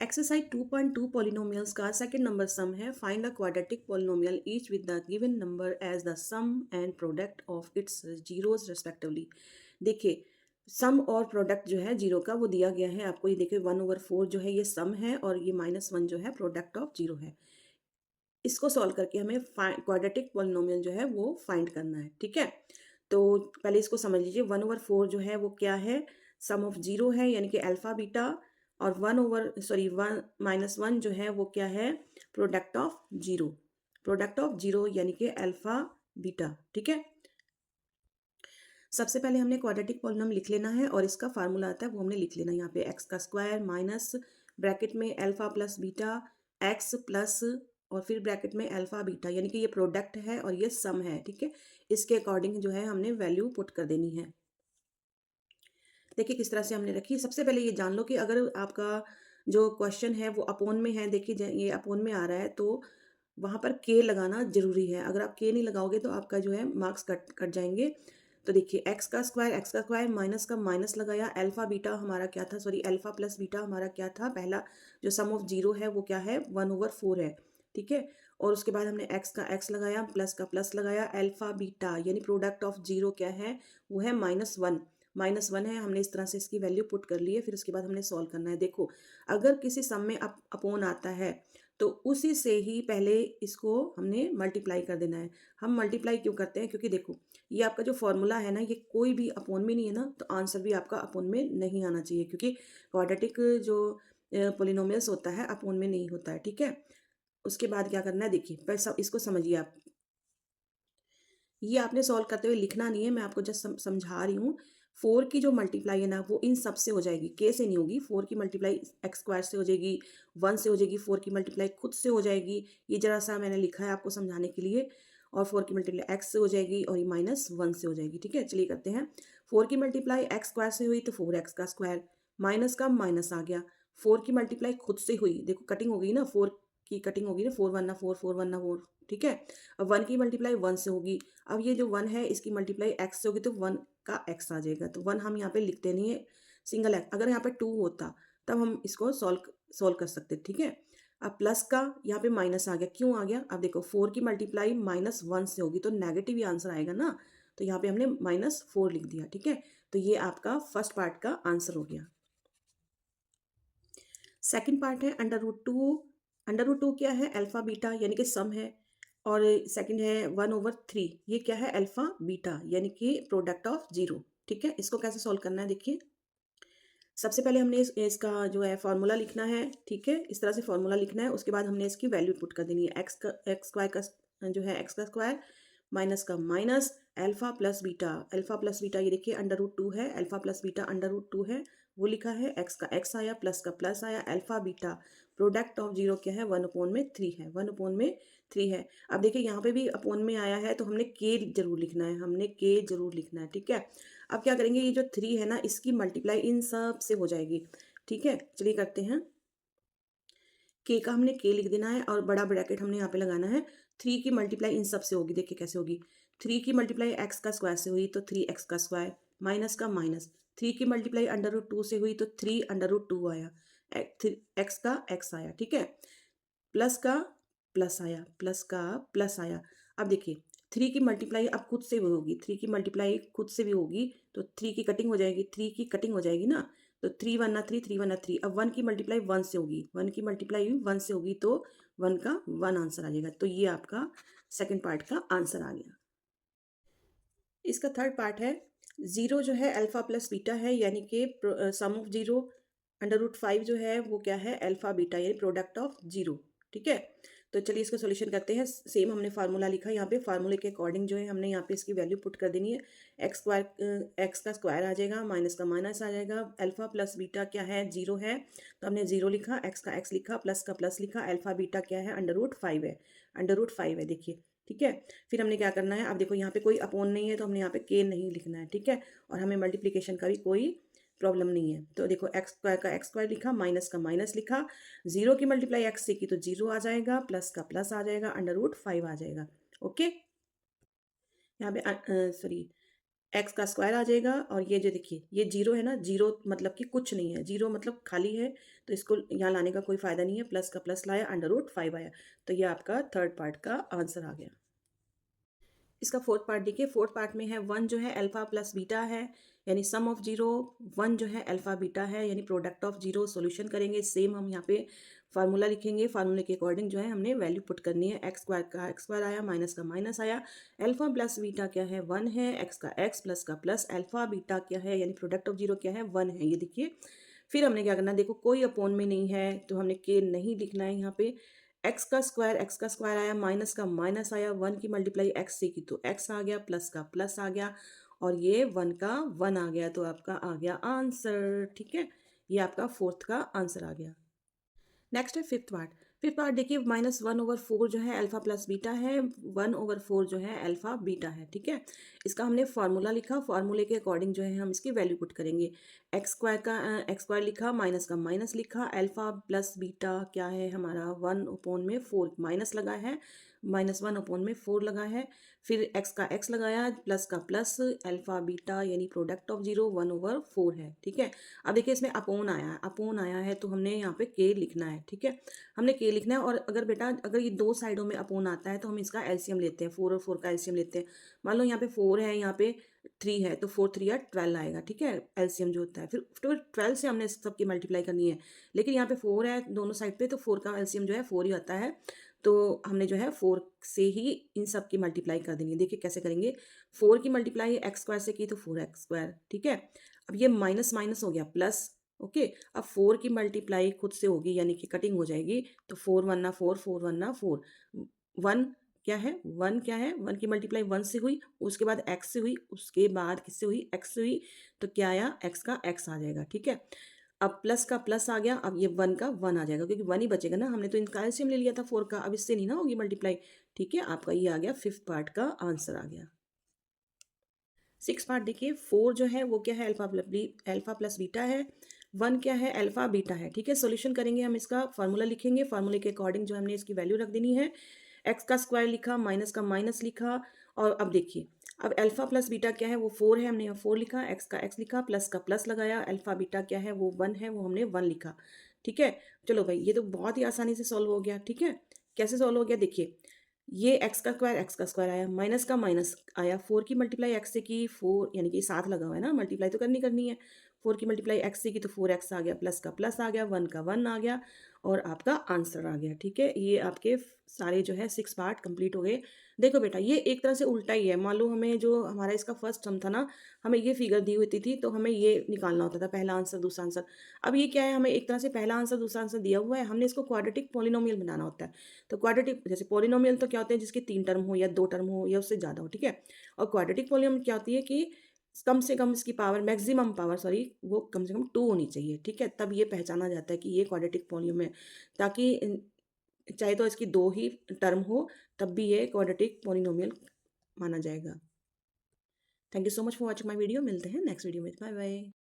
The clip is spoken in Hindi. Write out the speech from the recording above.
एक्सरसाइज 2.2 पॉलिनोमियल्स का सेकंड नंबर सम है। Find a quadratic polynomial each with the given number as the sum and product of its zeros respectively. देखिए, सम और प्रोडक्ट जो है जीरो का वो दिया गया है आपको। ये देखिए 1/4 जो है ये सम है और ये -1 जो है प्रोडक्ट ऑफ जीरो है। इसको सॉल्व करके हमें क्वाड्रेटिक पॉलिनोमियल जो है वो फाइंड करना है। ठीक है, तो पहले इसको समझ लीजिए। 1/4 जो है वो क्या है, सम ऑफ जीरो है यानी कि अल्फा बीटा। और 1 जो है वो क्या है, product of zero. Product of zero यानी कि अल्फा बीटा। ठीक है, सबसे पहले हमने क्वाड्रेटिक पॉलिनोम लिख लेना है और इसका फार्मूला आता है वो हमने लिख लेना है यहाँ पे। एक्स का स्क्वायर माइनस ब्रैकेट में alpha plus beta x plus और फिर ब्रैकेट में अल्फा बीटा, यानी कि ये प्रोडक्ट है और ये सम है। ठीक है, इसके अकॉर्डिंग जो है हमने वैल्यू पुट कर देनी है। देखिए किस तरह से हमने रखी। सबसे पहले ये जान लो कि अगर आपका जो क्वेश्चन है वो अपोन में है, देखिए ये अपोन में आ रहा है तो वहाँ पर के लगाना जरूरी है। अगर आप के नहीं लगाओगे तो आपका जो है मार्क्स कट कट जाएंगे। तो देखिए एक्स का स्क्वायर माइनस का माइनस लगाया। अल्फा बीटा हमारा क्या था, सॉरी अल्फा प्लस बीटा हमारा क्या था, पहला जो सम ऑफ जीरो है वो क्या है, 1/4 है। ठीक है, और उसके बाद हमने एक्स का एक्स लगाया, प्लस का प्लस लगाया। अल्फा बीटा यानी प्रोडक्ट ऑफ जीरो क्या है, वो है -1। -1 है, हमने इस तरह से इसकी वैल्यू पुट कर ली है। फिर उसके बाद हमने सॉल्व करना है। देखो अगर किसी सम में अपोन आता है तो उसी से ही पहले इसको हमने मल्टीप्लाई कर देना है। हम मल्टीप्लाई क्यों करते हैं, क्योंकि देखो ये आपका जो फॉर्मूला है ना, ये कोई भी अपोन में नहीं है ना, तो आंसर भी आपका अपोन में नहीं आना चाहिए, क्योंकि क्वाड्रेटिक जो पोलिनोमियल्स होता है अपोन में नहीं होता है। ठीक है, उसके बाद क्या करना है, देखिए पहले सब इसको समझिए आप। ये आपने सॉल्व करते हुए लिखना नहीं है, मैं आपको जस्ट समझा रही हूँ। 4 की जो मल्टीप्लाई है ना वो इन सब से हो जाएगी, के से नहीं होगी। 4 की मल्टीप्लाई एक्स स्क्वायर से हो जाएगी, 1 से हो जाएगी। 4 की मल्टीप्लाई खुद से हो जाएगी, ये जरा सा मैंने लिखा है आपको समझाने के लिए। और 4 की मल्टीप्लाई एक्स से हो जाएगी और ये -1 से हो जाएगी। ठीक है, चलिए करते हैं। 4 की मल्टीप्लाई एक्स स्क्वायर से हुई तो 4x का स्क्वायर, माइनस का माइनस आ गया। 4 की मल्टीप्लाई खुद से हुई, देखो कटिंग हो गई ना, 4 की कटिंग होगी ना, 4 1 4 4 1 4। ठीक है, अब 1 की मल्टीप्लाई 1 से होगी। अब ये जो 1 है इसकी मल्टीप्लाई x से होगी तो 1 का x आ जाएगा। तो 1 हम यहाँ पे लिखते नहीं है, सिंगल x। अगर यहाँ पे 2 होता तब हम इसको सॉल्व सॉल्व कर सकते। ठीक है, अब प्लस का यहाँ पे माइनस आ गया, क्यों आ गया, अब देखो 4 की मल्टीप्लाई -1 से होगी तो नेगेटिव ही आंसर आएगा ना, तो यहाँ पे हमने -4 लिख दिया। ठीक है, तो ये आपका फर्स्ट पार्ट का आंसर हो गया। सेकंड पार्ट है √2। √2 क्या है, अल्फा बीटा यानी कि सम है। और सेकंड है 1/3, ये क्या है, अल्फा बीटा यानी कि प्रोडक्ट ऑफ जीरो। ठीक है, इसको कैसे सॉल्व करना है, देखिए सबसे पहले हमने इसका जो है फॉर्मूला लिखना है। ठीक है, इस तरह से फॉर्मूला लिखना है। उसके बाद हमने इसकी वैल्यू पुट कर देनी है। एक्स स्क्वायर का जो है एक्स का स्क्वायर माइनस का minus alpha plus beta. Alpha plus beta ये देखिए √2 है, अल्फा प्लस बीटा √2 है, वो लिखा है। एक्स का एक्स आया, प्लस का प्लस आया, alpha beta product of zero क्या है, 1/3 है। 1/3 है। अब देखिए यहाँ पे भी अपोन में आया है तो हमने के जरूर लिखना है, हमने के जरूर लिखना है। ठीक है, अब क्या करेंगे, ये जो 3 है ना इसकी मल्टीप्लाई इन सब से हो जाएगी। ठीक है, चलिए करते हैं। के का हमने के लिख देना है और बड़ा ब्रैकेट हमने यहाँ पे लगाना है। 3 की मल्टीप्लाई इन सब से होगी, देखिए कैसे होगी। 3 की मल्टीप्लाई एक्स का स्क्वायर से हुई तो 3x का स्क्वायर, माइनस का माइनस। 3 की मल्टीप्लाई √2 से हुई तो 3 √2 आया। एक्स का एक्स आया। ठीक है, प्लस का प्लस आया, प्लस का प्लस आया। अब देखिए 3 की मल्टीप्लाई अब खुद से भी होगी, 3 की मल्टीप्लाई खुद से भी होगी तो 3 की कटिंग हो जाएगी, 3 की कटिंग हो जाएगी ना, तो 3 1 3, 3 1 3। अब 1 की मल्टीप्लाई 1 से होगी, 1 की मल्टीप्लाई 1 से होगी तो 1 का 1 आंसर आ जाएगा। तो ये आपका सेकंड पार्ट का आंसर आ गया। इसका थर्ड पार्ट है, जीरो जो है अल्फा प्लस बीटा है यानी कि सम ऑफ जीरो √5 जो है वो क्या है, अल्फा बीटा यानी प्रोडक्ट ऑफ जीरो। ठीक है, तो चलिए इसका सॉल्यूशन करते हैं। सेम हमने फार्मूला लिखा है यहाँ पे, फार्मूले के अकॉर्डिंग जो है हमने यहाँ पे इसकी वैल्यू पुट कर देनी है। एक्स का स्क्वायर आ जाएगा, माइनस का माइनस आ जाएगा। अल्फा प्लस बीटा क्या है, जीरो है तो हमने जीरो लिखा, एक्स का एक्स लिखा, प्लस का प्लस लिखा। अल्फा बीटा क्या है, √5 है, √5 है देखिए। ठीक है, फिर हमने क्या करना है, अब देखो यहाँ पे कोई अपोन नहीं है तो हमने यहाँ पे के नहीं लिखना है। ठीक है, और हमें मल्टीप्लिकेशन का भी कोई प्रॉब्लम नहीं है। तो देखो एक्स स्क्वायर का एक्स स्क्वायर लिखा, माइनस का माइनस लिखा। जीरो की मल्टीप्लाई एक्स से की तो जीरो आ जाएगा, प्लस का प्लस आ जाएगा, √5 आ जाएगा। ओके, यहाँ पे सॉरी एक्स का स्क्वायर आ जाएगा और ये जो देखिए ये जीरो है ना, जीरो मतलब कि कुछ नहीं है, जीरो मतलब खाली है, तो इसको यहाँ लाने का कोई फायदा नहीं है। प्लस का प्लस लाया, √5 आया, तो ये आपका थर्ड पार्ट का आंसर आ गया। इसका फोर्थ पार्ट देखिए, फोर्थ पार्ट में है वन जो है अल्फा प्लस बीटा है, यानी सम ऑफ जीरो, वन जो है अल्फा बीटा है यानी प्रोडक्ट ऑफ जीरो। सॉल्यूशन करेंगे सेम, हम यहाँ पे फार्मूला लिखेंगे, फार्मूले के अकॉर्डिंग जो है हमने वैल्यू पुट करनी है। एक्स स्क्वायर का एक्स स्क्वायर आया, माइनस का माइनस आया, अल्फा प्लस बीटा क्या है, वन है, एक्स का एक्स प्लस का प्लस, अल्फा बीटा क्या है यानी प्रोडक्ट ऑफ जीरो क्या है, वन है, ये देखिए। फिर हमने क्या करना है, देखो कोई अपोन में नहीं है तो हमने के नहीं लिखना है यहाँ पे। एक्स का स्क्वायर आया, माइनस का माइनस आया, वन की मल्टीप्लाई एक्स से की तो एक्स आ गया, प्लस का प्लस आ गया, और ये वन का वन आ गया, तो आपका आ गया आंसर। ठीक है, ये आपका फोर्थ का आंसर आ गया। नेक्स्ट है फिफ्थ पार्ट। फिफ्थ पार्ट देखिए, -1/4 जो है अल्फा प्लस बीटा है, 1/4 जो है अल्फा बीटा है। ठीक है, इसका हमने फार्मूला लिखा, फार्मूले के अकॉर्डिंग जो है हम इसकी वैल्यू पुट करेंगे। एक्स स्क्वायर लिखा, माइनस का माइनस लिखा, अल्फा प्लस बीटा क्या है हमारा, 1/4 माइनस लगा है, -1/4 लगा है, फिर एक्स का एक्स लगाया, प्लस का प्लस, अल्फा बीटा यानी प्रोडक्ट ऑफ जीरो 1/4 है। ठीक है, अब देखिए इसमें अपोन आया है, अपोन आया है तो हमने यहाँ पे के लिखना है। ठीक है, हमने के लिखना है, और अगर बेटा अगर ये दो साइडों में अपोन आता है तो हम इसका एलसीएम लेते हैं, 4 और 4 का एलसीएम लेते हैं। मान लो यहाँ पे 4 है, यहाँ पे 3 है, तो 4 3 या 12 आएगा। ठीक है, एलसीएम जो होता है, फिर 12 से हमने सबकी मल्टीप्लाई करनी है, लेकिन यहाँ पे 4 है दोनों साइड पे, तो 4 का एलसीएम जो है 4 ही आता है, तो हमने जो है 4 से ही इन सब की मल्टीप्लाई कर देनी है। देखिए कैसे करेंगे, 4 की मल्टीप्लाई एक्स स्क्वायर से की तो 4x स्क्वायर। ठीक है, अब ये माइनस माइनस हो गया प्लस। ओके, अब 4 की मल्टीप्लाई खुद से होगी यानी कि कटिंग हो जाएगी, तो 4 1 4, 4 1 4, वन क्या है, वन क्या है, वन की मल्टीप्लाई वन से हुई, उसके बाद एक्स से हुई, उसके बाद किससे हुई, एक्स से हुई, तो क्या आया, एक्स का एक्स आ जाएगा। ठीक है, अब प्लस का प्लस आ गया, अब ये वन का वन आ जाएगा, क्योंकि वन ही बचेगा ना, हमने तो इनका एलसीएम ले लिया था 4 का, अब इससे नहीं ना होगी मल्टीप्लाई। ठीक है, आपका ये आ गया, फिफ्थ पार्ट का आंसर आ गया। सिक्स पार्ट देखिए, 4 जो है वो क्या है, अल्फा प्लस बीटा है, वन क्या है, अल्फा बीटा है। ठीक है, सॉल्यूशन करेंगे हम, इसका फार्मूला लिखेंगे, फार्मूले के अकॉर्डिंग जो हमने इसकी वैल्यू रख देनी है। एक्स का स्क्वायर लिखा, माइनस का माइनस लिखा, और अब देखिए, अब अल्फा प्लस बीटा क्या है, वो 4 है, हमने यहाँ 4 लिखा, एक्स का एक्स लिखा, प्लस का प्लस लगाया, अल्फा बीटा क्या है, वो 1 है, वो हमने 1 लिखा। ठीक है, चलो भाई ये तो बहुत ही आसानी से सॉल्व हो गया। ठीक है, कैसे सॉल्व हो गया देखिए, ये एक्स का स्क्वायर आया, माइनस का माइनस आया, 4 की मल्टीप्लाई एक्स से की, 4 यानी कि साथ लगा हुआ है ना, मल्टीप्लाई तो करनी करनी है, 4 की मल्टीप्लाई एक्स से की तो 4x आ गया, प्लस का प्लस आ गया, वन का वन आ गया, और आपका आंसर आ गया। ठीक है, ये आपके सारे जो है 6 पार्ट कंप्लीट हो गए। देखो बेटा, ये एक तरह से उल्टा ही है, मान लो हमें जो हमारा इसका फर्स्ट सम था ना, हमें ये फिगर दी हुई थी, तो हमें ये निकालना होता था, पहला आंसर दूसरा आंसर। अब ये क्या है, हमें एक तरह से पहला आंसर दूसरा आंसर दिया हुआ है, हमने इसको क्वाड्रेटिक पॉलिनोमियल बनाना होता है। तो क्वाड्रेटिक जैसे पॉलिनोमियल तो क्या होते हैं, जिसके 3 टर्म हो या 2 टर्म हो या उससे ज़्यादा हो। ठीक है, और क्वाड्रेटिक पॉलिनोमियल क्या होती है कि कम से कम इसकी पावर, मैक्सिमम पावर सॉरी, वो कम से कम 2 होनी चाहिए। ठीक है, तब ये पहचाना जाता है कि ये क्वाड्रेटिक पॉलिनोमियल है, ताकि चाहे तो इसकी 2 ही टर्म हो, तब भी ये क्वाड्रेटिक पॉलिनोमियल माना जाएगा। Thank you so much for watching my video, मिलते हैं नेक्स्ट वीडियो में, बाय बाय।